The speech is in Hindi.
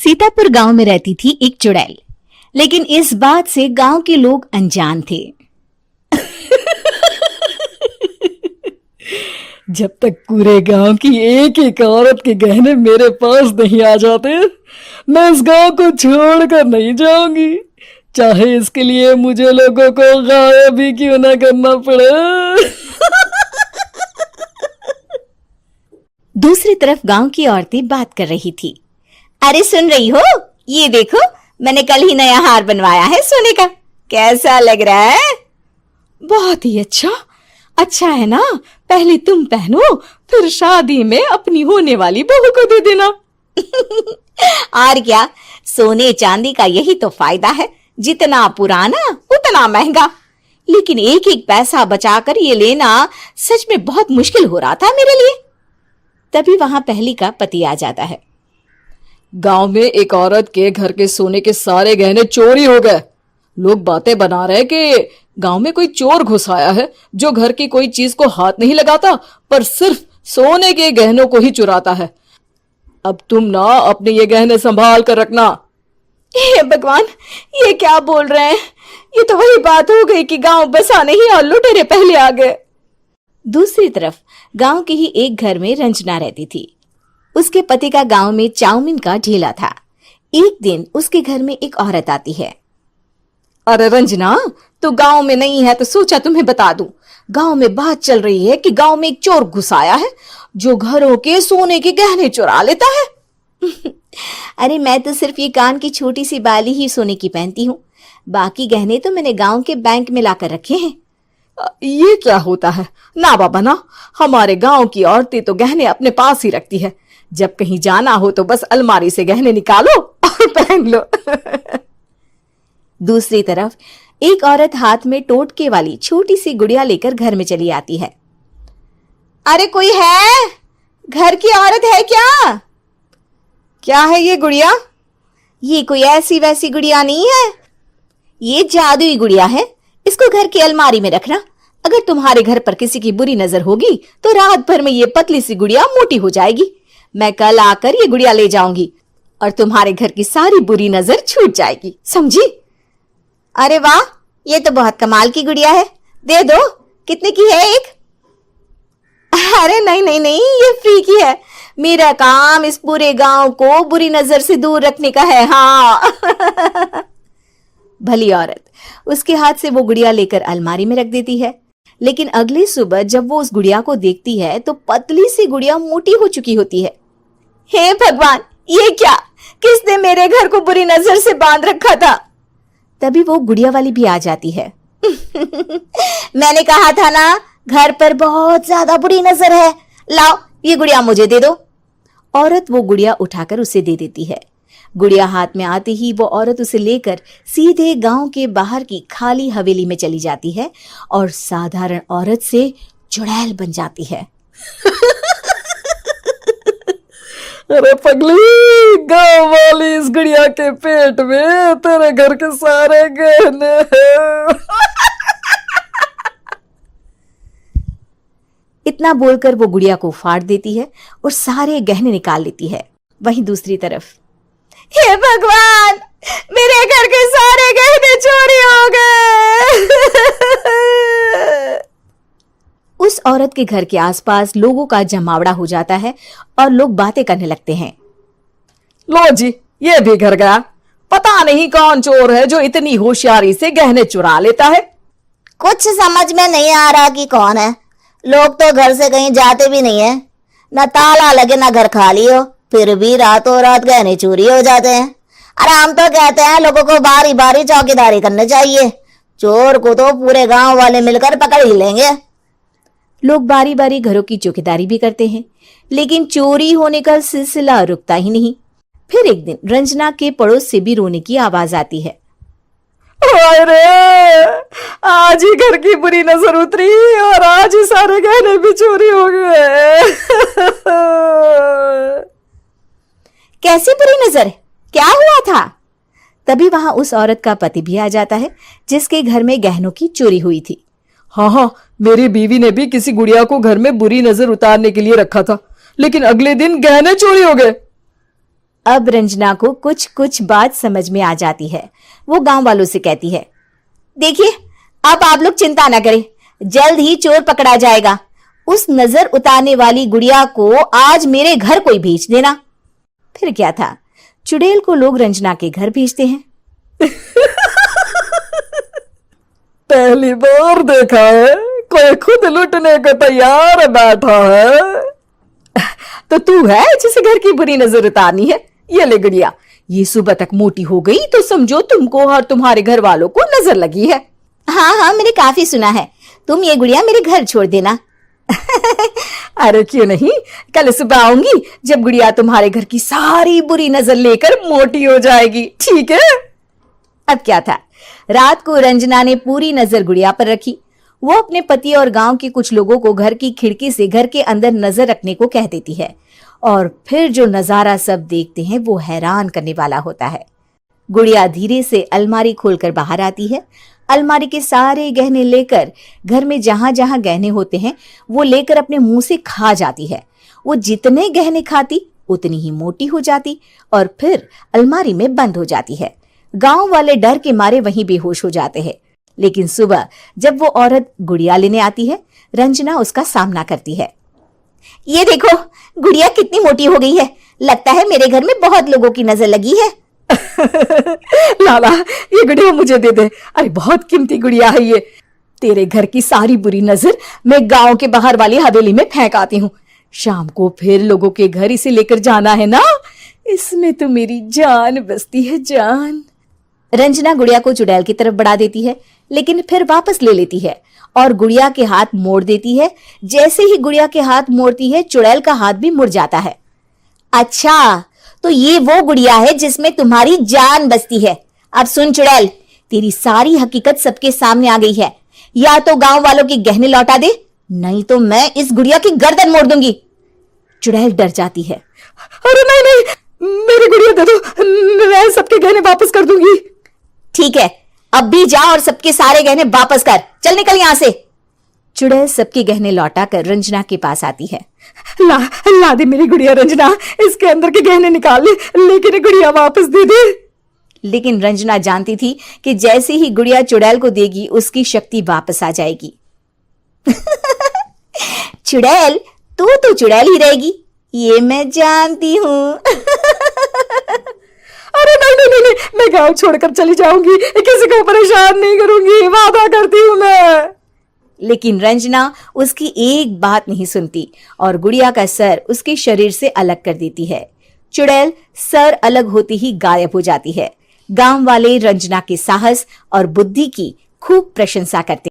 सीतापुर गांव में रहती थी एक चुड़ैल, लेकिन इस बात से गांव के लोग अनजान थे। जब तक पूरे गांव की एक एक औरत के गहने मेरे पास नहीं आ जाते, मैं इस गांव को छोड़कर नहीं जाऊंगी, चाहे इसके लिए मुझे लोगों को गायब भी क्यों ना करना पड़े। दूसरी तरफ गांव की औरतें बात कर रही थी। अरे सुन रही हो, ये देखो, मैंने कल ही नया हार बनवाया है सोने का, कैसा लग रहा है? बहुत ही अच्छा है ना। पहले तुम पहनो, फिर शादी में अपनी होने वाली बहू को दे देना। और क्या, सोने चांदी का यही तो फायदा है, जितना पुराना उतना महंगा। लेकिन एक एक पैसा बचाकर ये लेना सच में बहुत मुश्किल हो रहा था मेरे लिए। तभी वहां पहली का पति आ जाता है। गांव में एक औरत के घर के सोने के सारे गहने चोरी हो गए। लोग बातें बना रहे कि गांव में कोई चोर घुस आया है जो घर की कोई चीज को हाथ नहीं लगाता, पर सिर्फ सोने के गहनों को ही चुराता है। अब तुम ना अपने ये गहने संभाल कर रखना। हे भगवान, ये क्या बोल रहे हैं? ये तो वही बात हो गई कि गांव बसा नहीं और लुटेरे पहले आ गए। दूसरी तरफ गांव के ही एक घर में रंजना रहती थी। उसके पति का गांव में चाउमीन का ठेला था। एक दिन उसके घर में एक औरत आती है। अरे रंजना, तू गांव में नहीं है तो सोचा तुम्हें बता दूं। गांव में बात चल रही है कि गांव में एक चोर घुस आया है जो घरों के सोने के गहने चुरा लेता है। अरे मैं तो सिर्फ ये कान की छोटी सी बाली ही सोने की पहनती हूँ, बाकी गहने तो मैंने गांव के बैंक में लाकर रखे हैं। ये क्या होता है? ना बाबा ना, हमारे गांव की औरतें तो गहने अपने पास ही रखती है। जब कहीं जाना हो तो बस अलमारी से गहने निकालो और पहन लो। दूसरी तरफ एक औरत हाथ में टोटके वाली छोटी सी गुड़िया लेकर घर में चली आती है। अरे कोई है? घर की औरत है क्या? क्या है ये गुड़िया? ये कोई ऐसी वैसी गुड़िया नहीं है, ये जादुई गुड़िया है। इसको घर की अलमारी में रखना। अगर तुम्हारे घर पर किसी की बुरी नजर होगी तो रात भर में ये पतली सी गुड़िया मोटी हो जाएगी। मैं कल आकर ये गुड़िया ले जाऊंगी और तुम्हारे घर की सारी बुरी नजर छूट जाएगी, समझी? अरे वाह, ये तो बहुत कमाल की गुड़िया है, दे दो। कितने की है एक? अरे नहीं नहीं नहीं, ये फ्री की है। मेरा काम इस पूरे गांव को बुरी नजर से दूर रखने का है। हाँ। भली औरत उसके हाथ से वो गुड़िया लेकर अलमारी में रख देती है। लेकिन अगली सुबह जब वो उस गुड़िया को देखती है तो पतली सी गुड़िया मोटी हो चुकी होती है। हे भगवान, ये क्या? किसने मेरे घर को बुरी नजर से बांध रखा था? तभी वो गुड़िया वाली भी आ जाती है। मैंने कहा था ना, घर पर बहुत ज्यादा बुरी नजर है। लाओ, ये गुड़िया मुझे दे दो। औरत वो गुड़िया उठाकर उसे दे देती है। गुड़िया हाथ में आते ही वो औरत उसे लेकर सीधे गांव के बाहर की खाली हवेली में चली जाती है और साधारण औरत से चुड़ैल बन जाती है। अरे पगली, गांव वाली इस गुड़िया के पेट में तेरे घर के सारे गहने हैं। इतना बोलकर वो गुड़िया को फाड़ देती है और सारे गहने निकाल लेती है। वहीं दूसरी तरफ, हे भगवान, मेरे घर के सारे गहने चोरी हो गए। उस औरत के घर के आसपास लोगों का जमावड़ा हो जाता है और लोग बातें करने लगते हैं। लो जी, ये भी घर गया। पता नहीं कौन चोर है जो इतनी होशियारी से गहने चुरा लेता है। कुछ समझ में नहीं आ रहा कि कौन है। लोग तो घर से कहीं जाते भी नहीं है, न ताला लगे न घर खाली हो, फिर भी रातों रात गहने चोरी हो जाते हैं। अरे हम तो कहते हैं लोगों को बारी बारी चौकीदारी करनी चाहिए, चोर को तो पूरे गांव वाले मिलकर पकड़ ही लेंगे। लोग बारी बारी घरों की चौकीदारी भी करते हैं, लेकिन चोरी होने का सिलसिला रुकता ही नहीं। फिर एक दिन रंजना के पड़ोस से भी रोने की आवाज आती है। अरे आज ही घर की बुरी नजर उतरी और आज ही सारे गहने भी चोरी हो गए। कैसी बुरी नजर? क्या हुआ था? तभी वहां उस औरत का पति भी आ जाता है जिसके घर में गहनों की चोरी हुई थी। हाँ, मेरी बीवी ने भी किसी गुड़िया को घर में बुरी नजर उतारने के लिए रखा था, लेकिन अगले दिन गहने चोरी हो गए। अब रंजना को कुछ कुछ बात समझ में आ जाती है। वो गांव वालों से कहती है, देखिए अब आप लोग चिंता ना करें, जल्द ही चोर पकड़ा जाएगा। उस नजर उतारने वाली गुड़िया को आज मेरे घर कोई भेज देना। फिर क्या था, चुड़ैल को लोग रंजना के घर भेजते हैं। पहली बार देखा है कोई खुद लुटने को तैयार बैठा है। तो तू है जिसे घर की बुरी नजर उतारनी है? ये ले गुड़िया, ये सुबह तक मोटी हो गई तो समझो तुमको और तुम्हारे घर वालों को नजर लगी है। हाँ हाँ, मैंने काफी सुना है। तुम ये गुड़िया मेरे घर छोड़ देना। अरे क्यों नहीं, कल सुबह आऊंगी जब गुड़िया तुम्हारे घर की सारी बुरी नजर लेकर मोटी हो जाएगी, ठीक है? अब क्या था, रात को रंजना ने पूरी नजर गुड़िया पर रखी। वो अपने पति और गांव के कुछ लोगों को घर की खिड़की से घर के अंदर नजर रखने को कह देती है, और फिर जो नजारा सब देखते हैं वो हैरान करने वाला होता है। गुड़िया धीरे से अलमारी खोलकर बाहर आती है। अलमारी के सारे गहने लेकर घर में जहां जहां गहने होते हैं वो लेकर अपने मुंह से खा जाती है। वो जितने गहने खाती उतनी ही मोटी हो जाती और फिर अलमारी में बंद हो जाती है। गांव वाले डर के मारे वहीं बेहोश हो जाते हैं। लेकिन सुबह जब वो औरत गुड़िया लेने आती है, रंजना उसका सामना करती है। ये देखो, गुड़िया कितनी मोटी हो गई है। लगता है मेरे घर में बहुत लोगों की नजर लगी है। लाला, ये गुड़िया मुझे दे दे। अरे बहुत कीमती गुड़िया है ये। तेरे घर की सारी बुरी नजर मैं गांव के बाहर वाली हवेली में फेंक आती हूँ। शाम को फिर लोगों के घर इसे लेकर जाना है ना। इसमें तो मेरी जान बसती है, जान। रंजना गुड़िया को चुड़ैल की तरफ बढ़ा देती है, लेकिन फिर वापस ले लेती है और गुड़िया के हाथ मोड़ देती है। जैसे ही गुड़िया के हाथ मोड़ती है, चुड़ैल का हाथ भी मुड़ जाता है। अच्छा, तो ये वो गुड़िया है जिसमें तुम्हारी जान बसती है। अब सुन चुड़ैल, तेरी सारी हकीकत सबके सामने आ गई है। या तो गांव वालों के गहने लौटा दे, नहीं तो मैं इस गुड़िया की गर्दन मोड़ दूंगी। चुड़ैल डर जाती है। अरे नहीं नहीं, मेरी गुड़िया दे दो, मैं सबके गहने वापस कर दूंगी। ठीक है, अब भी जा और सबके सारे गहने वापस कर। चल निकल यहां से। चुड़ैल सबके गहने लौटा कर रंजना के पास आती है। ला दे मेरी गुड़िया रंजना, इसके अंदर के गहने निकाल ले, लेकिन गुड़िया वापस दे दे। लेकिन रंजना जानती थी कि जैसे ही गुड़िया चुड़ैल को देगी उसकी शक्ति वापस आ जाएगी। चुड़ैल, तू तो चुड़ैल ही रहेगी, ये मैं जानती हूँ। अरे नहीं नहीं नहीं, मैं गांव छोड़कर चली जाऊंगी, किसी को परेशान नहीं करूंगी, वादा करती हूँ मैं। लेकिन रंजना उसकी एक बात नहीं सुनती और गुड़िया का सर उसके शरीर से अलग कर देती है। चुड़ैल सर अलग होती ही गायब हो जाती है। गांव वाले रंजना के साहस और बुद्धि की खूब प्रशंसा करते